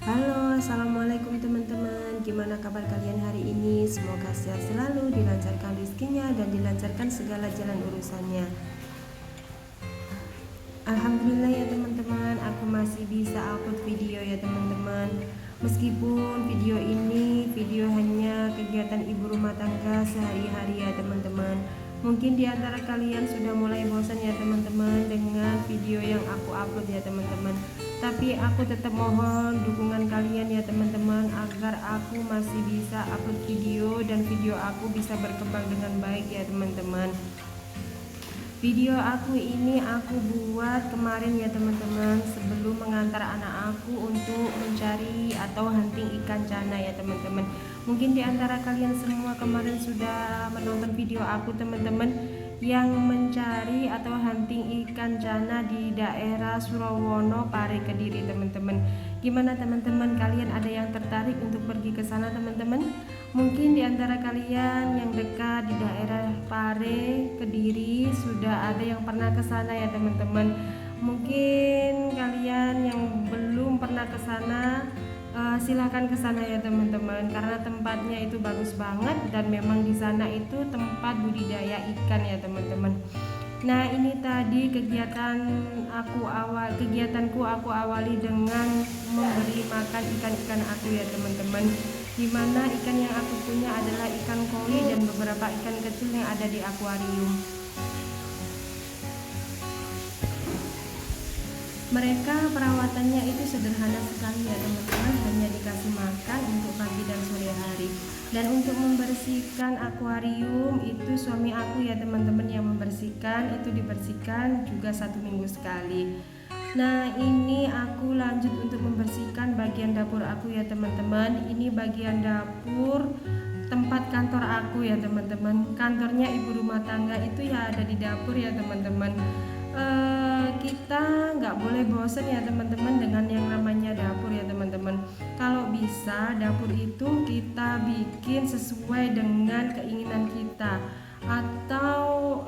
Halo, assalamualaikum teman-teman. Gimana kabar kalian hari ini? Semoga sehat selalu, dilancarkan rezekinya dan dilancarkan segala jalan urusannya. Alhamdulillah ya teman-teman, aku masih bisa upload video ya teman-teman. Meskipun video ini hanya kegiatan ibu rumah tangga sehari-hari ya teman-teman. Mungkin di antara kalian sudah mulai bosan ya teman-teman dengan video yang aku upload ya teman-teman. Tapi aku tetap mohon dukungan kalian ya teman-teman agar aku masih bisa upload video dan video aku bisa berkembang dengan baik ya teman-teman. Video aku ini aku buat kemarin ya teman-teman, sebelum mengantar anak aku untuk mencari atau hunting ikan cana ya teman-teman. Mungkin di antara kalian semua kemarin sudah menonton video aku teman-teman, yang mencari atau hunting ikan cana di daerah Surawono, Pare, Kediri teman-teman. Gimana teman-teman, kalian ada yang tertarik untuk pergi ke sana teman-teman? Mungkin di antara kalian yang dekat di daerah Pare, Kediri sudah ada yang pernah ke sana ya teman-teman. Mungkin kalian yang belum pernah ke sana, silahkan ke sana ya teman-teman, karena tempatnya itu bagus banget dan memang di sana itu tempat budidaya ikan ya teman-teman. Nah, ini tadi kegiatanku aku awali dengan memberi makan ikan-ikan aku ya teman-teman. Dimana ikan yang aku punya adalah ikan koi dan beberapa ikan kecil yang ada di akuarium. Mereka perawatannya itu sederhana sekali ya teman-teman, hanya dikasih makan untuk pagi dan sore hari. Dan untuk membersihkan akuarium itu suami aku ya teman-teman yang membersihkan, itu dibersihkan juga 1 minggu sekali. Nah, ini aku lanjut untuk membersihkan bagian dapur aku ya teman-teman. Ini bagian dapur tempat kantor aku ya teman-teman. Kantornya ibu rumah tangga itu ya ada di dapur ya teman-teman. Kita nggak boleh bosan ya teman-teman dengan yang namanya dapur ya teman-teman. Kalau bisa dapur itu kita bikin sesuai dengan keinginan kita, atau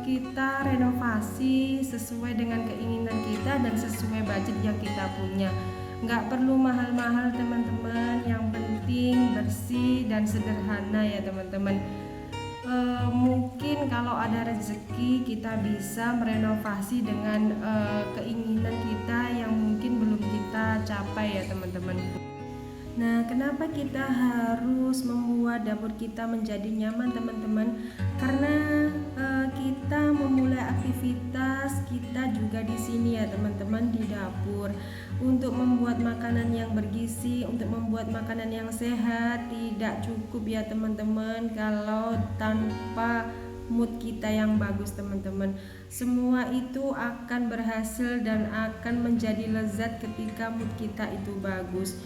kita renovasi sesuai dengan keinginan kita dan sesuai budget yang kita punya. Nggak perlu mahal-mahal teman-teman, yang penting bersih dan sederhana ya teman-teman. Mungkin kalau ada rezeki kita bisa merenovasi dengan keinginan kita yang mungkin belum kita capai ya teman-teman. Nah, kenapa kita harus membuat dapur kita menjadi nyaman teman-teman? Karena kita memulai aktivitas kita juga di sini ya teman-teman, di dapur, untuk membuat makanan yang bergizi, untuk membuat makanan yang sehat. Tidak cukup ya teman-teman kalau tanpa mood kita yang bagus teman-teman. Semua itu akan berhasil dan akan menjadi lezat ketika mood kita itu bagus.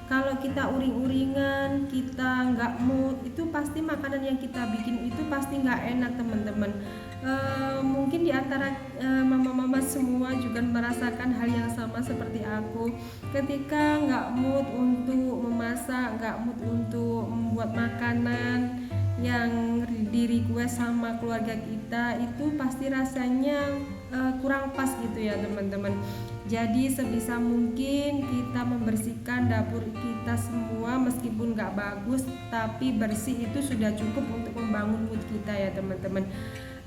Kalau kita uring-uringan, kita nggak mood, itu pasti makanan yang kita bikin itu pasti nggak enak teman-teman. Mungkin di antara mama-mama semua juga merasakan hal yang sama seperti aku. Ketika nggak mood untuk memasak, nggak mood untuk membuat makanan yang di request sama keluarga kita, itu pasti rasanya kurang pas gitu ya teman-teman. Jadi sebisa mungkin kita membersihkan dapur kita semua, meskipun gak bagus tapi bersih itu sudah cukup untuk membangun mood kita ya teman-teman.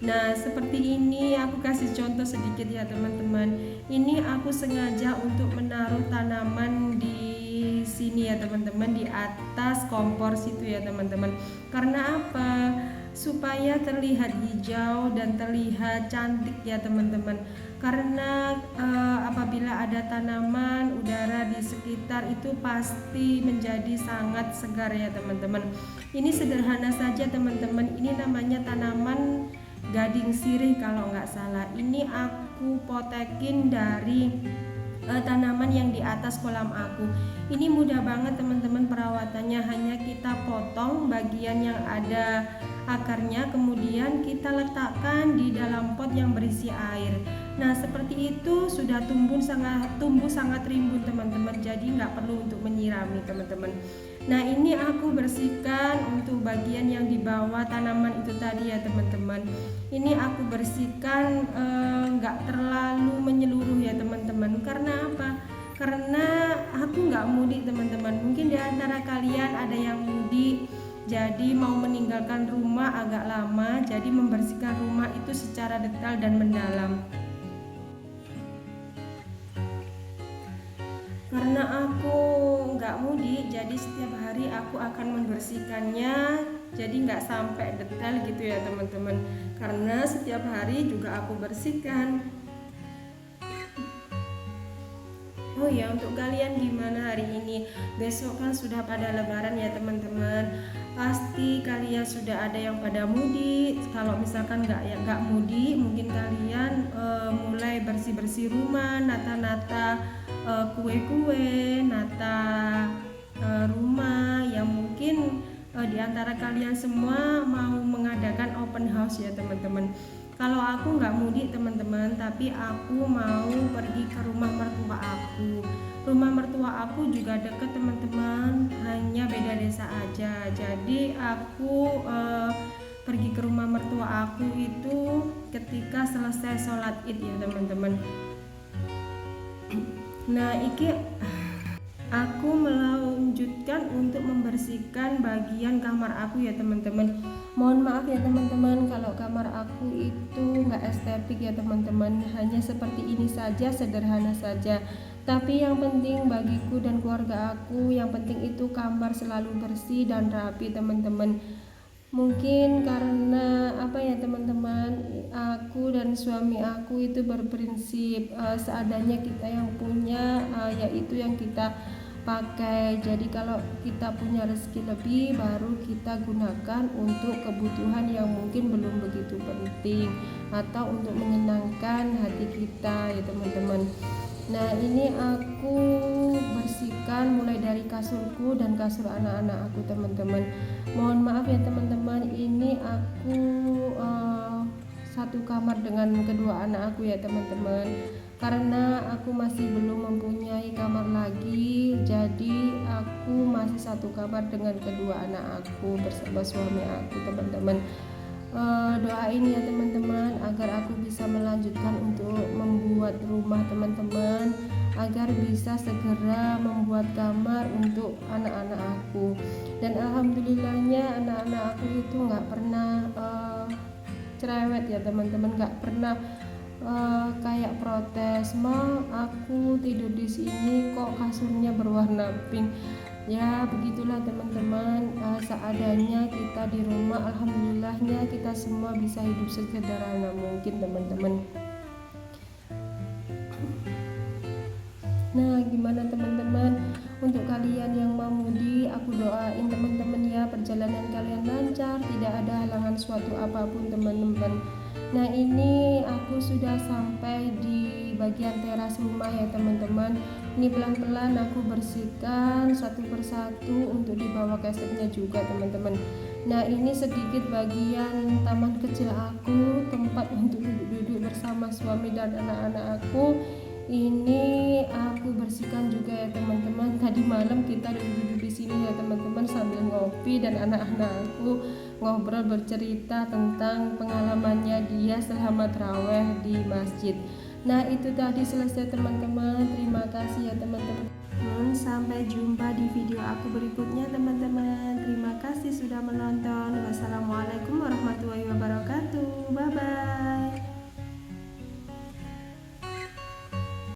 Nah, seperti ini aku kasih contoh sedikit ya teman-teman. Ini aku sengaja untuk menaruh tanaman di sini ya teman-teman, di atas kompor situ ya teman-teman. Karena apa? Supaya terlihat hijau dan terlihat cantik ya teman-teman. Karena apabila ada tanaman, udara di sekitar itu pasti menjadi sangat segar ya teman-teman. Ini sederhana saja teman-teman. Ini namanya tanaman gading sirih kalau nggak salah. Ini aku potekin dari tanaman yang di atas kolam aku. Ini mudah banget teman-teman perawatannya, hanya kita potong bagian yang ada akarnya, kemudian kita letakkan di dalam pot yang berisi air. Nah, seperti itu sudah tumbuh sangat rimbun teman-teman, jadi nggak perlu untuk menyirami teman-teman. Nah, ini aku bersihkan untuk bagian yang di bawah tanaman itu tadi ya teman-teman. Ini aku bersihkan nggak terlalu menyeluruh ya teman-teman. Karena apa? Karena aku nggak mudik teman-teman. Mungkin di antara kalian ada yang mudik, jadi mau meninggalkan rumah agak lama, jadi membersihkan rumah itu secara detail dan mendalam. Karena aku nggak mudik, jadi setiap hari aku akan membersihkannya, jadi nggak sampai detail gitu ya teman-teman. Karena setiap hari juga aku bersihkan. Oh ya, untuk kalian gimana hari ini? Besok kan sudah pada lebaran ya teman-teman. Pasti kalian sudah ada yang pada mudik. Kalau misalkan nggak mudik, mungkin kalian mulai bersih-bersih rumah, nata-nata kue-kue, nata rumah. Yang mungkin di antara kalian semua mau mengadakan open house ya teman-teman. Kalau aku nggak mudik teman-teman, tapi aku mau pergi ke rumah mertua aku. Rumah mertua aku juga dekat teman-teman, hanya beda desa aja. Jadi aku pergi ke rumah mertua aku itu ketika selesai sholat id ya teman-teman. Nah, iki aku melanjutkan untuk membersihkan bagian kamar aku ya teman-teman. Mohon maaf ya teman-teman kalau kamar aku itu nggak estetik ya teman-teman, hanya seperti ini saja, sederhana saja. Tapi yang penting bagiku dan keluarga aku, yang penting itu kamar selalu bersih dan rapi teman-teman. Mungkin karena apa ya teman-teman, aku dan suami aku itu berprinsip seadanya kita yang punya, yaitu yang kita pakai. Jadi kalau kita punya rezeki lebih, baru kita gunakan untuk kebutuhan yang mungkin belum begitu penting atau untuk menyenangkan hati kita ya teman-teman. Nah, ini aku bersihkan mulai dari kasurku dan kasur anak-anak aku teman-teman. Mohon maaf ya teman-teman, ini aku satu kamar dengan kedua anak aku ya teman-teman. Karena aku masih belum mempunyai kamar lagi, jadi aku masih satu kamar dengan kedua anak aku bersama suami aku teman-teman. Doain ya teman-teman agar aku bisa melanjutkan untuk membuat rumah teman-teman, agar bisa segera membuat kamar untuk anak-anak aku. Dan alhamdulillahnya anak-anak aku itu nggak pernah cerewet ya teman-teman, nggak pernah kayak protes, "Ma, aku tidur di sini kok kasurnya berwarna pink." Ya begitulah teman-teman, seadanya kita di rumah. Alhamdulillahnya kita semua bisa hidup sesederhana mungkin teman-teman. Nah, gimana teman-teman? Untuk kalian yang mau mudik, aku doain teman-teman ya, perjalanan kalian lancar, tidak ada halangan suatu apapun teman-teman. Nah, ini aku sudah sampai di bagian teras rumah ya teman-teman. Ini pelan-pelan aku bersihkan satu persatu untuk dibawa kesetnya juga teman-teman. Nah, ini sedikit bagian taman kecil aku, tempat untuk duduk-duduk bersama suami dan anak-anak aku. Ini aku bersihkan juga ya teman-teman. Tadi malam kita duduk di sini ya teman-teman sambil ngopi dan anak-anak aku ngobrol bercerita tentang pengalamannya dia selama tarawih di masjid. Nah, itu tadi selesai teman-teman. Terima kasih ya teman-teman. Sampai jumpa di video aku berikutnya teman-teman. Terima kasih sudah menonton. Wassalamualaikum